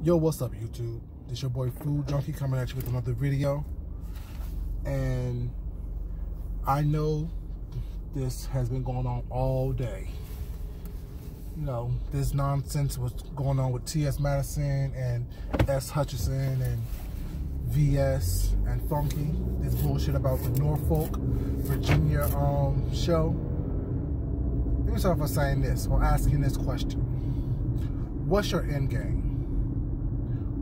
Yo, what's up, YouTube? This your boy Food Junkie coming at you with another video. And I know this has been going on all day. You know, this nonsense was going on with T.S. Madison and S. Hutchinson and VS and Funky. This bullshit about the Norfolk, Virginia show. Let me start by saying this, or asking this question. What's your end game?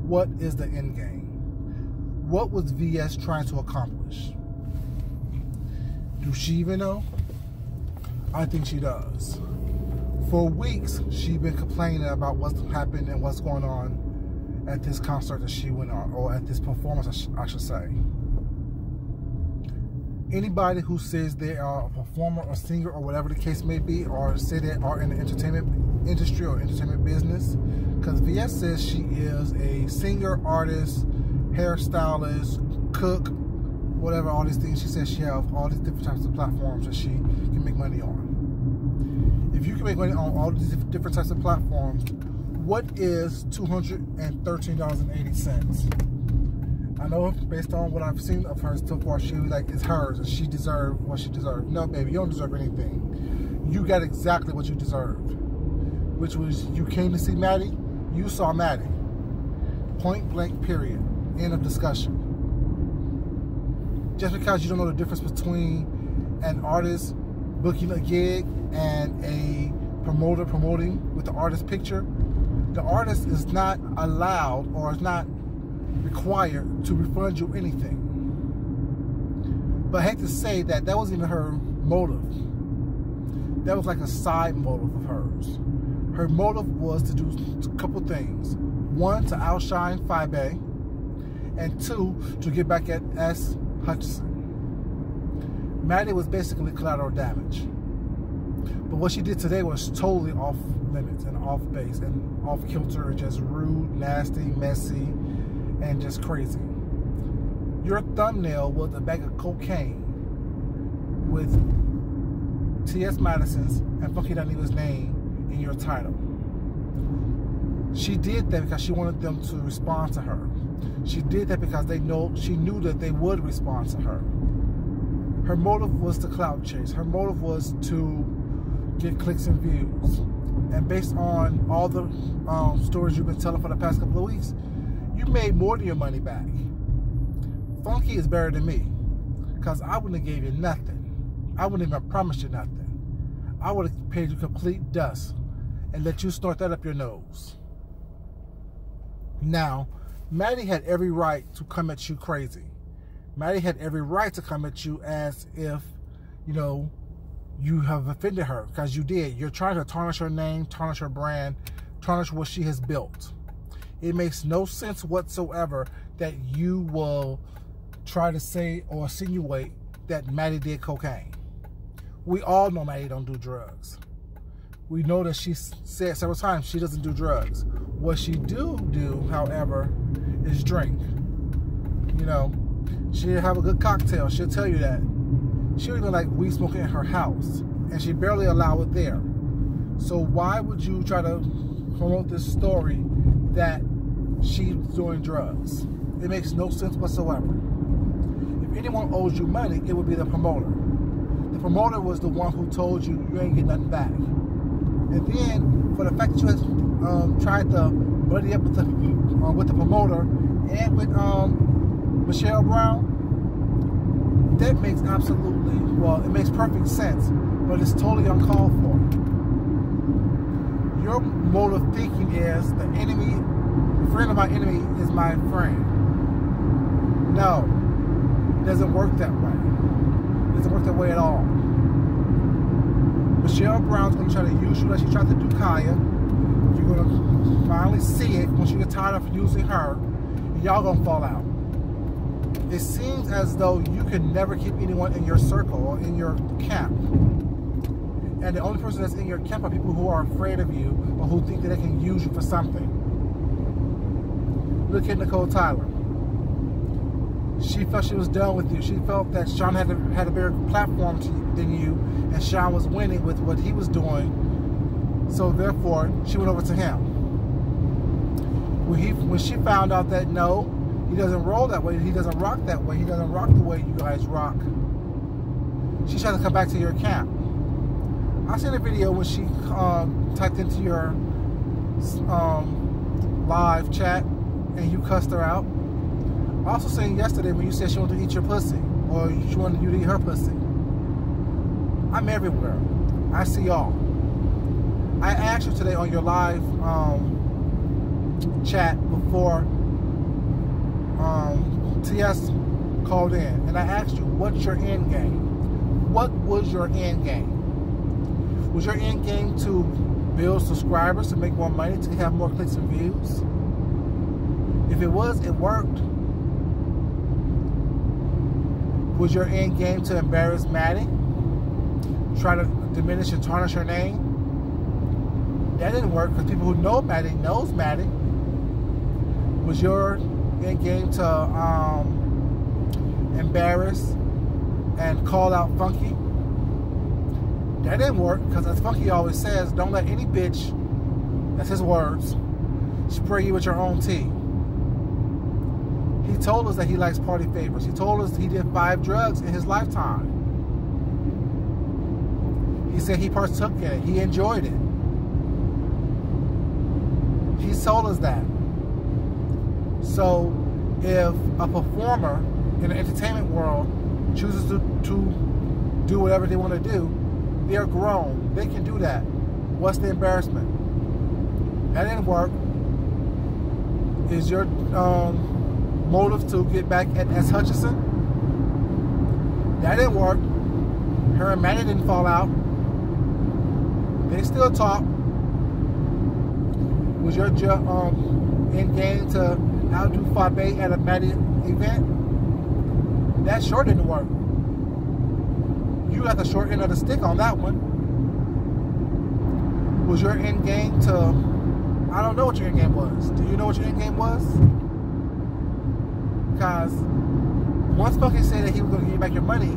What is the end game? What was VS trying to accomplish? Do she even know? I think she does. For weeks, she's been complaining about what's happened and what's going on at this concert that she went on, or at this performance, I should say. Anybody who says they are a performer or singer or whatever the case may be, or say they are in the entertainment industry or entertainment business, because VS says she is a singer, artist, hairstylist, cook, whatever, all these things. She says she has all these different types of platforms that she can make money on. If you can make money on all these different types of platforms, what is $213.80? I know based on what I've seen of her so far, she was like, it's hers and she deserved what she deserved. No, baby, you don't deserve anything. You got exactly what you deserved, which was you came to see Maddie, you saw Maddie. Point blank, period. End of discussion. Just because you don't know the difference between an artist booking a gig and a promoter promoting with the artist's picture, the artist is not allowed or is not required to refund you anything. But I hate to say that wasn't even her motive. That was like a side motive of hers. Her motive was to do a couple things. One, to outshine Fibe, and two, to get back at S. Hutchinson. Maddie was basically collateral damage. But what she did today was totally off limits and off base and off kilter, just rude, nasty, messy, and just crazy. Your thumbnail was a bag of cocaine with T.S. Madison's and Funky Danila's name in your title. She did that because she wanted them to respond to her. She did that because she knew that they would respond to her. Her motive was to clout chase. Her motive was to get clicks and views. And based on all the stories you've been telling for the past couple of weeks, you made more than your money back. Funky is better than me, because I wouldn't have gave you nothing. I wouldn't even promise you nothing. I would have paid you complete dust and let you snort that up your nose. Now, Maddie had every right to come at you crazy. Maddie had every right to come at you as if, you know, you have offended her, because you did. You're trying to tarnish her name, tarnish her brand, tarnish what she has built. It makes no sense whatsoever that you will try to say or insinuate that Maddie did cocaine. We all know Maddie don't do drugs. We know that she said several times she doesn't do drugs. What she do, however, is drink. You know, she'll have a good cocktail. She'll tell you that. She don't even like weed smoking in her house, and she barely allow it there. So why would you try to promote this story that she's doing drugs? It makes no sense whatsoever. If anyone owes you money, it would be the promoter. The promoter was the one who told you you ain't get nothing back. And then, for the fact that you had tried to buddy up with the promoter and with Michelle Brown, that makes absolutely, well, it makes perfect sense, but it's totally uncalled for. Your mode of thinking is the enemy, the friend of my enemy is my friend. No, it doesn't work that way. It doesn't work that way at all. Michelle Brown's going to try to use you like she tried to do Kaya. You're going to finally see it once you get tired of using her, and y'all going to fall out. It seems as though you can never keep anyone in your circle or in your camp. And the only person that's in your camp are people who are afraid of you or who think that they can use you for something. Look at Nicole Tyler. She felt she was done with you. She felt that Sean had a bigger platform than you, and Sean was winning with what he was doing. So therefore, she went over to him. When she found out that no, he doesn't roll that way, he doesn't rock that way, he doesn't rock the way you guys rock, she tried to come back to your camp. I seen a video when she typed into your live chat and you cussed her out. I also seen yesterday when you said she wanted to eat your pussy, or she wanted you to eat her pussy. I'm everywhere. I see y'all. I asked you today on your live chat before TS called in, and I asked you, what's your end game? What was your end game? Was your end game to build subscribers, to make more money, to have more clicks and views? If it was, it worked. Was your end game to embarrass Maddie? Try to diminish and tarnish her name? That didn't work, because people who know Maddie knows Maddie. Was your end game to embarrass and call out Funky? That didn't work, because as Funky always says, don't let any bitch, that's his words, spray you with your own tea. He told us that he likes party favors. He told us he did 5 drugs in his lifetime. He said he partook in it. He enjoyed it. He told us that. So if a performer in the entertainment world chooses to do whatever they want to do, they're grown. They can do that. What's the embarrassment? That didn't work. Is your motive to get back at S. Hutchinson? That didn't work. Her and Maddie didn't fall out. They still talk. Was your end game to outdo Fabe at a Maddie event? That sure didn't work. You got the short end of the stick on that one. Was your end game to... I don't know what your end game was. Do you know what your end game was? Because once Funky said that he was going to give you back your money,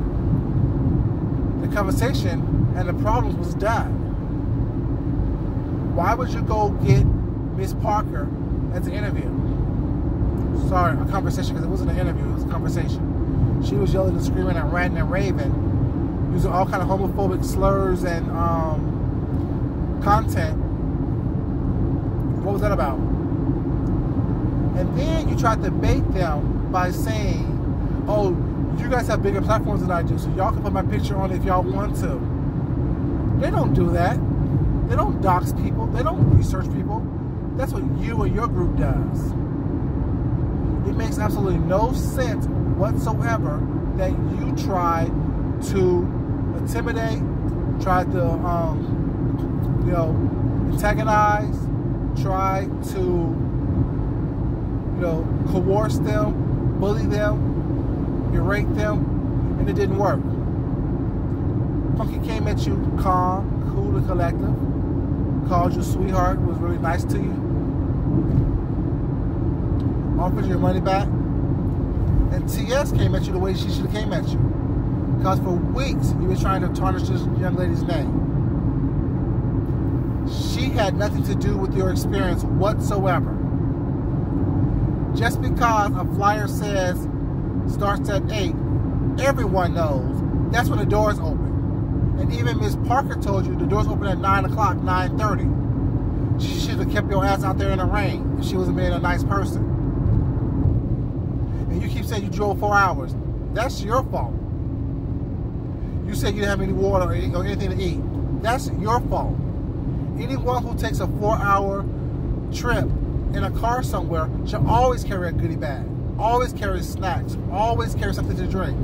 the conversation and the problems was done. Why would you go get Miss Parker as an interview? Sorry, a conversation, because it wasn't an interview, it was a conversation. She was yelling and screaming and ranting and raving, using all kind of homophobic slurs and content. What was that about? And then you tried to bait them by saying, oh, you guys have bigger platforms than I do, so y'all can put my picture on if y'all want to. They don't do that. They don't dox people. They don't research people. That's what you and your group does. It makes absolutely no sense whatsoever that you try to intimidate, try to, antagonize, try to, coerce them, bully them, berate them, and it didn't work. Funky came at you calm, cool, and collective, called you sweetheart, was really nice to you, offered your money back, and TS came at you the way she should have came at you. Because for weeks, you were trying to tarnish this young lady's name. She had nothing to do with your experience whatsoever. Just because a flyer says starts at 8, everyone knows that's when the doors open. And even Miss Parker told you the doors open at 9 o'clock, 9:30. She should have kept your ass out there in the rain if she wasn't being a nice person. And you keep saying you drove 4 hours. That's your fault. You said you didn't have any water or anything to eat. That's your fault. Anyone who takes a 4-hour trip in a car somewhere should always carry a goodie bag, always carry snacks, always carry something to drink.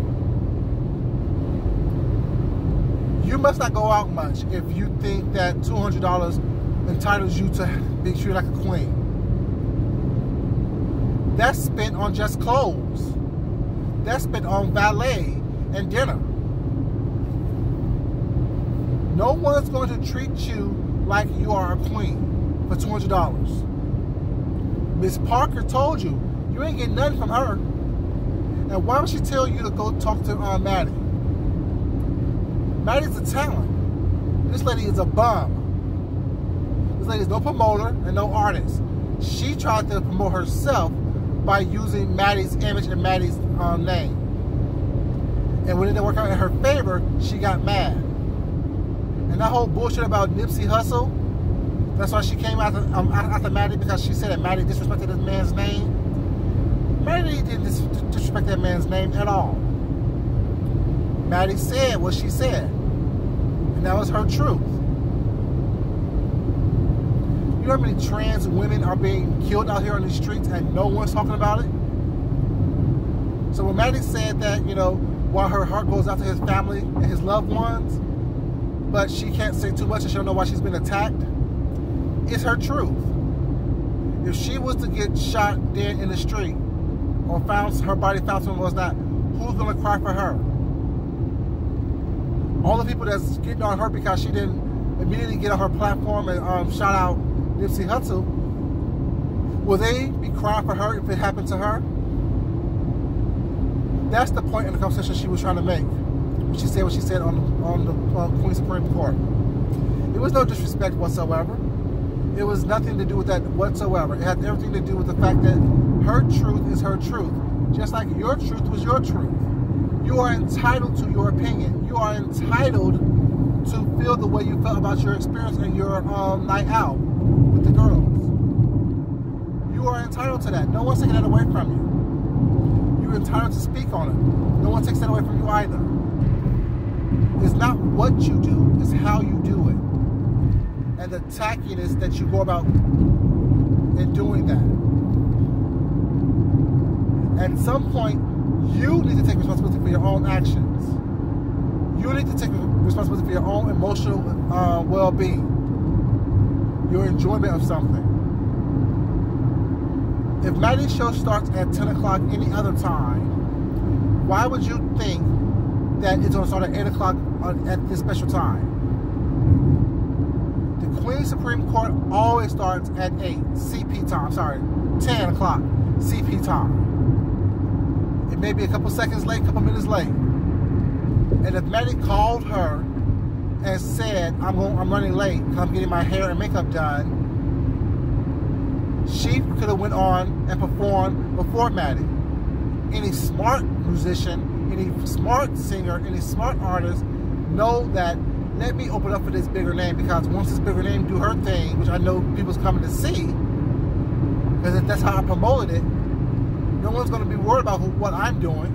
You must not go out much if you think that $200 entitles you to be treated like a queen. That's spent on just clothes. That's spent on valet and dinner. No one's going to treat you like you are a queen for $200. Miss Parker told you, you ain't getting nothing from her. And why would she tell you to go talk to Maddie? Maddie's a talent. This lady is a bum. This lady is no promoter and no artist. She tried to promote herself by using Maddie's image and Maddie's name. And when it didn't work out in her favor, she got mad. And that whole bullshit about Nipsey Hussle, that's why she came after Maddie, because she said that Maddie disrespected this man's name. Maddie didn't disrespect that man's name at all. Maddie said what she said, and that was her truth. You know how many trans women are being killed out here on the streets and no one's talking about it? So when Maddie said that, you know, while her heart goes out to his family and his loved ones, but she can't say too much and she don't know why she's been attacked, it's her truth. If she was to get shot dead in the street, or found her body found somewhere was not, who's gonna cry for her? All the people that's getting on her because she didn't immediately get on her platform and shout out Nipsey Hussle, will they be crying for her if it happened to her? That's the point in the conversation she was trying to make. She said what she said on the Queen Supreme Court. It was no disrespect whatsoever. It was nothing to do with that whatsoever. It had everything to do with the fact that her truth is her truth. Just like your truth was your truth. You are entitled to your opinion. You are entitled to feel the way you felt about your experience and your night out with the girls. You are entitled to that. No one's taking that away from you. You're entitled to speak on it. No one takes that away from you either. It's not what you do, it's how you do it. And the tackiness that you go about in doing that. At some point, you need to take responsibility for your own actions. You need to take responsibility for your own emotional well-being, your enjoyment of something. If Maddie's show starts at 10 o'clock any other time, why would you think that it's going to start at 8 o'clock at this special time? The Queen Supreme Court always starts at 8 CP time, 10 o'clock CP time. It may be a couple seconds late, a couple minutes late. And if Maddie called her and said, I'm running late because I'm getting my hair and makeup done, she could have went on and performed before Maddie. Any smart musician, any smart singer, any smart artist know that, let me open up for this bigger name, because once this bigger name do her thing, which I know people's coming to see, because that's how I promoted it, no one's going to be worried about what I'm doing,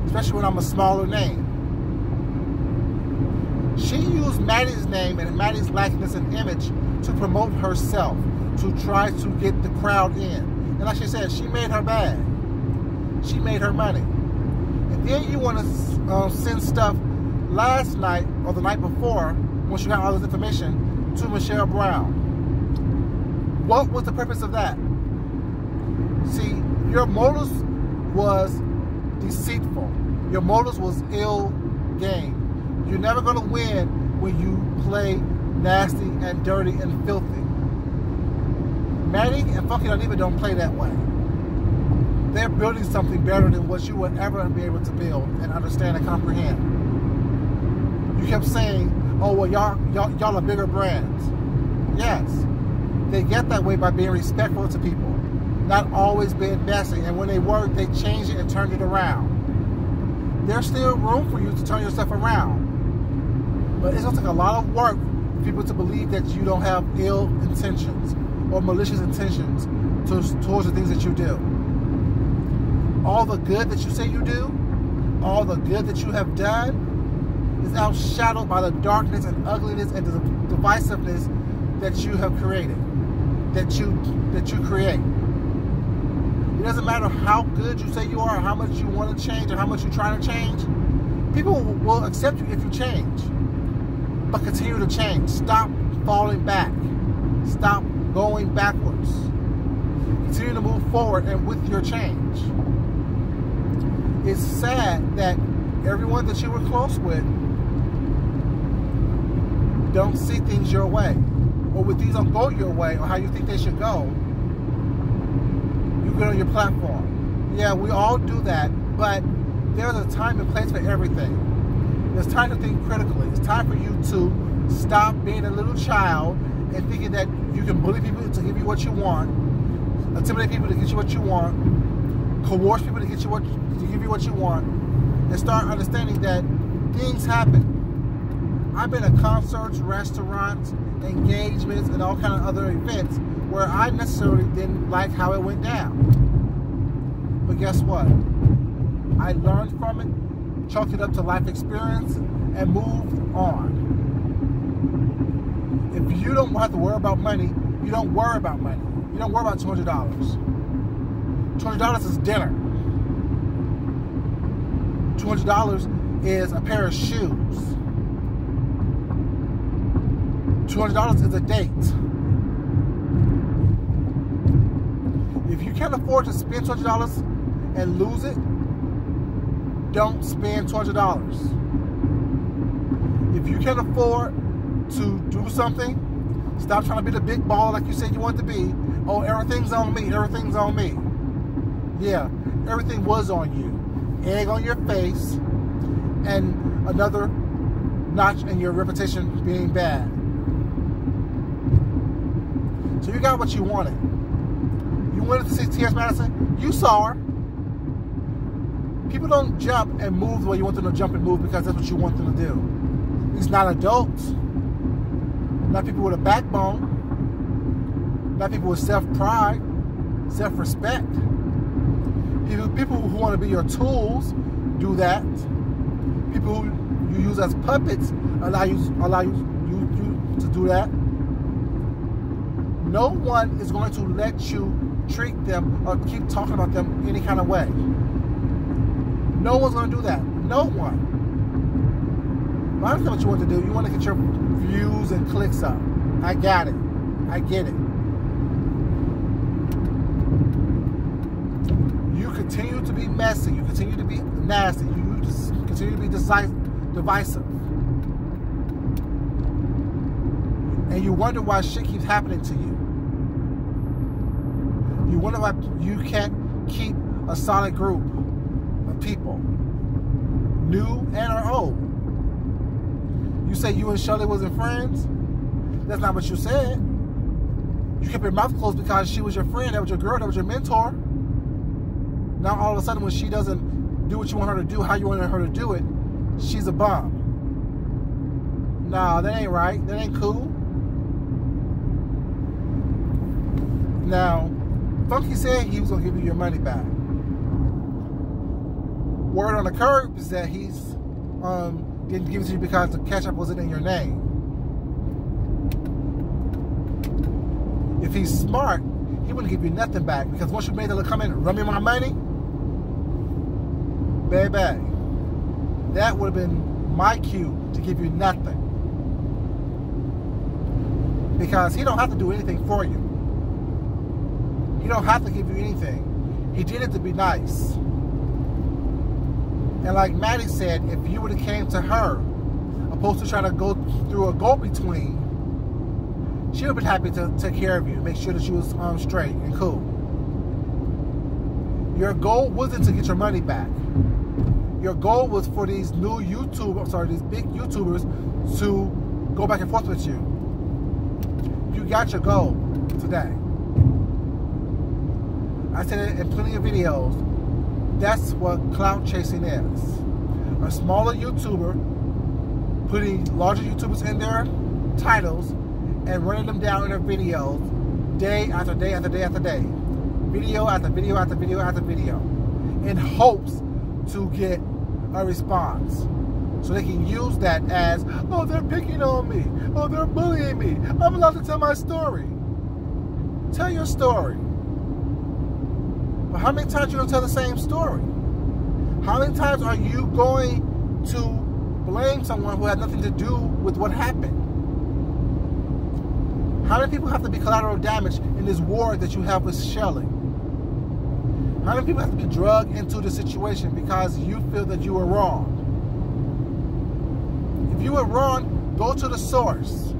especially when I'm a smaller name. She used Maddie's name and Maddie's likeness and image to promote herself, to try to get the crowd in. And like she said, she made her bag. She made her money. And then you want to send stuff last night or the night before, when she got all this information, to Michelle Brown. What was the purpose of that? See, your motives was deceitful. Your motives was ill game. You're never going to win when you play nasty and dirty and filthy. Maddie and Funky Dineva don't play that way. They're building something better than what you would ever be able to build and understand and comprehend. You kept saying, oh, well, y'all are bigger brands. Yes. They get that way by being respectful to people, not always being messy. And when they work, they changed it and turned it around. There's still room for you to turn yourself around. But it's going to take a lot of work for people to believe that you don't have ill intentions or malicious intentions towards the things that you do. All the good that you say you do, all the good that you have done, is outshadowed by the darkness and ugliness and the divisiveness that you have created, that you create. It doesn't matter how good you say you are, or how much you want to change, or how much you're trying to change. People will accept you if you change. But continue to change. Stop falling back. Stop going backwards. Continue to move forward and with your change. It's sad that everyone that you were close with don't see things your way, or when things don't go your way, or how you think they should go. You get on your platform. Yeah, we all do that, but there's a time and place for everything. It's time to think critically. It's time for you to stop being a little child and thinking that you can bully people to give you what you want, intimidate people to get you what you want, coerce people to give you what you want, and start understanding that things happen. I've been at concerts, restaurants, engagements, and all kind of other events where I necessarily didn't like how it went down. But guess what? I learned from it, chalked it up to life experience, and moved on. If you don't have to worry about money, you don't worry about money. You don't worry about $200. $200 is dinner. $200 is a pair of shoes. $200 is a date. If you can't afford to spend $200 and lose it, don't spend $200. If you can't afford to do something, stop trying to be the big ball like you said you want to be. Oh, everything's on me, everything's on me. Yeah, everything was on you. Egg on your face, and another notch in your reputation being bad. So you got what you wanted. You wanted to see T.S. Madison? You saw her. People don't jump and move the way you want them to jump and move because that's what you want them to do. It's not adults. Not people with a backbone. Not people with self-pride, self-respect. People who want to be your tools do that. People who you use as puppets allow you to do that. No one is going to let you treat them or keep talking about them any kind of way. No one's going to do that. No one. But I understand what you want to do. You want to get your views and clicks up. I got it. I get it. You continue to be messy. You continue to be nasty. You just continue to be divisive. And you wonder why shit keeps happening to you. You wonder why you can't keep a solid group of people, new and or old. You say you and Shirley wasn't friends? That's not what you said. You kept your mouth closed because she was your friend, that was your girl, that was your mentor. Now all of a sudden when she doesn't do what you want her to do, how you want her to do it, she's a bum. Nah, that ain't right. That ain't cool. Now, Funky said he was going to give you your money back. Word on the curb is that he's didn't give it to you because the ketchup wasn't in your name. If he's smart, he wouldn't give you nothing back because once you made the come in and run me my money, baby, that would have been my cue to give you nothing. Because he don't have to do anything for you. He don't have to give you anything. He did it to be nice. And like Maddie said, if you would have came to her, opposed to trying to go through a go-between, she would have been happy to take care of you, make sure that you was straight and cool. Your goal wasn't to get your money back. Your goal was for these new these big YouTubers to go back and forth with you. You got your goal today. I said it in plenty of videos. That's what clout chasing is. A smaller YouTuber putting larger YouTubers in their titles and running them down in their videos day after day after day after day. Video after video after video after video. In hopes to get a response. So they can use that as, oh, they're picking on me. Oh, they're bullying me. I'm allowed to tell my story. Tell your story. But how many times are you going to tell the same story? How many times are you going to blame someone who had nothing to do with what happened? How many people have to be collateral damage in this war that you have with Shelley? How many people have to be drugged into the situation because you feel that you were wrong? If you were wrong, go to the source.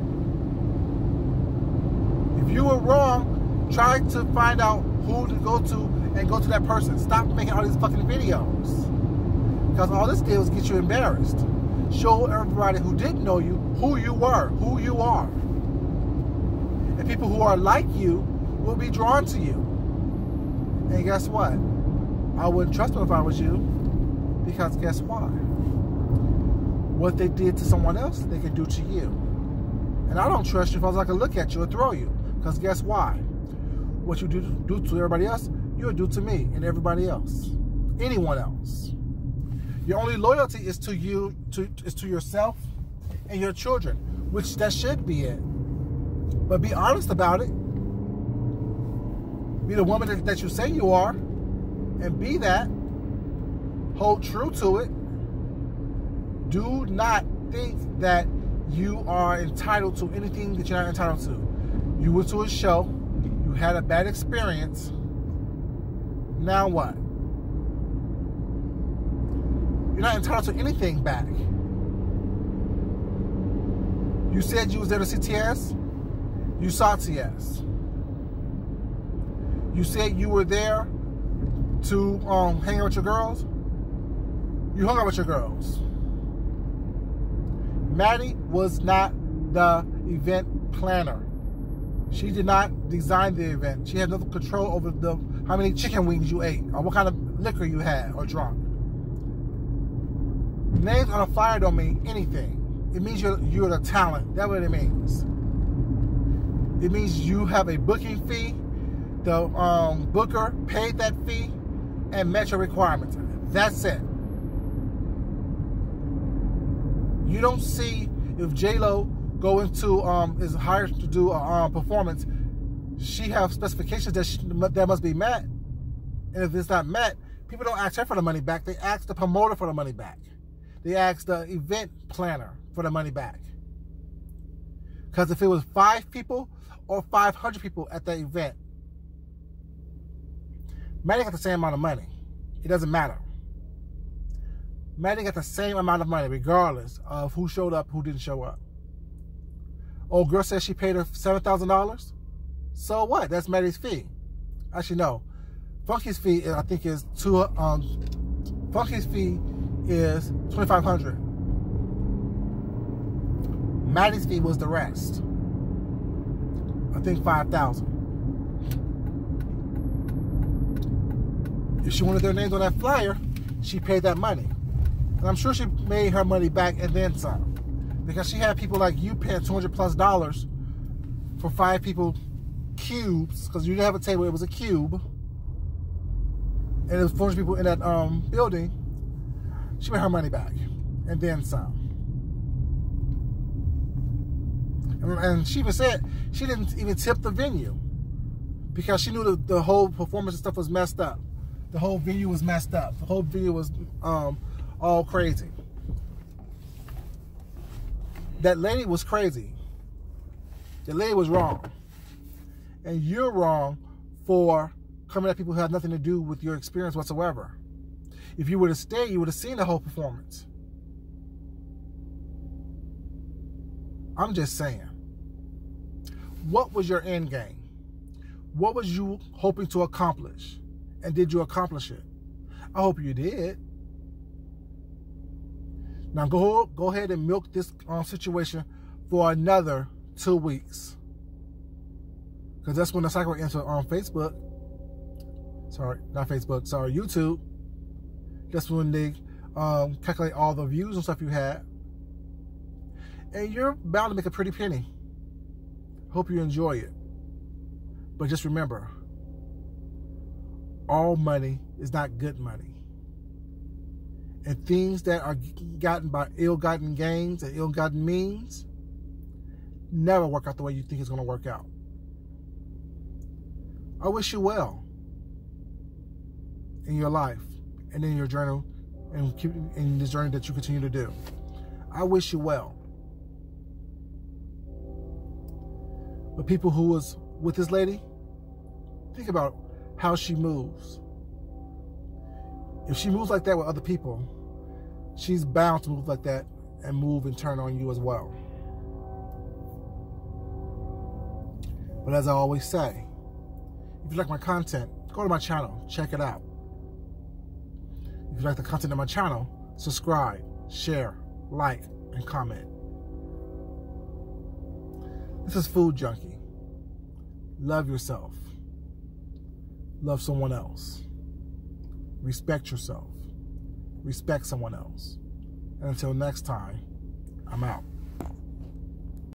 If you were wrong, try to find out who to go to and go to that person. Stop making all these fucking videos. Because all this did was get you embarrassed. Show everybody who didn't know you who you were, who you are. And people who are like you will be drawn to you. And guess what? I wouldn't trust them if I was you, because guess why? What they did to someone else, they can do to you. And I don't trust you if I was like to look at you or throw you, because guess why? What you do to everybody else, you'll do to me and everybody else, anyone else. Your only loyalty is to you, is to yourself and your children, which that should be it. But be honest about it. Be the woman that you say you are, and be that. Hold true to it. Do not think that you are entitled to anything that you're not entitled to. You went to a show, you had a bad experience. Now what? You're not entitled to anything back. You said you was there to see TS. You saw TS. You said you were there to hang out with your girls. You hung out with your girls. Maddie was not the event planner. She did not design the event. She had no control over how many chicken wings you ate or what kind of liquor you had or drunk. Names on a flyer don't mean anything. It means you're the talent. That's what it means. It means you have a booking fee. The booker paid that fee and met your requirements. That's it. You don't see if J-Lo go into is hired to do a performance. She have specifications that must be met, and if it's not met, people don't ask her for the money back. They ask the promoter for the money back. They ask the event planner for the money back. Because if it was 5 people or 500 people at the event, Maddie got the same amount of money. It doesn't matter. Maddie got the same amount of money regardless of who showed up, who didn't show up. Old girl says she paid her $7,000. So what? That's Maddie's fee. Actually, no. Funky's fee, I think, is Funky's fee is $2,500. Maddie's fee was the rest. I think $5,000. If she wanted their names on that flyer, she paid that money. And I'm sure she made her money back and then some. Because she had people like you paying $200+ for 5 people cubes, because you didn't have a table, it was a cube. And it was 400 people in that building. She made her money back and then some. And she even said she didn't even tip the venue because she knew the whole performance and stuff was messed up. The whole venue was messed up. The whole venue was all crazy. That lady was crazy. The lady was wrong. And you're wrong for coming at people who have nothing to do with your experience whatsoever. If you would have stayed, you would have seen the whole performance. I'm just saying. What was your end game? What was you hoping to accomplish? And did you accomplish it? I hope you did. Now go ahead and milk this situation for another 2 weeks. Because that's when the cycle ends on Facebook. Sorry, not Facebook. Sorry, YouTube. That's when they calculate all the views and stuff you had. And you're bound to make a pretty penny. Hope you enjoy it. But just remember, all money is not good money. And things that are gotten by ill-gotten gains and ill-gotten means never work out the way you think it's going to work out. I wish you well in your life and in your journey and in this journey that you continue to do. I wish you well. But people who was with this lady, think about how she moves. If she moves like that with other people, she's bound to move like that and move and turn on you as well. But as I always say, if you like my content, go to my channel, check it out. If you like the content of my channel, subscribe, share, like, and comment. This is Food Junkie. Love yourself. Love someone else. Respect yourself. Respect someone else. And until next time, I'm out.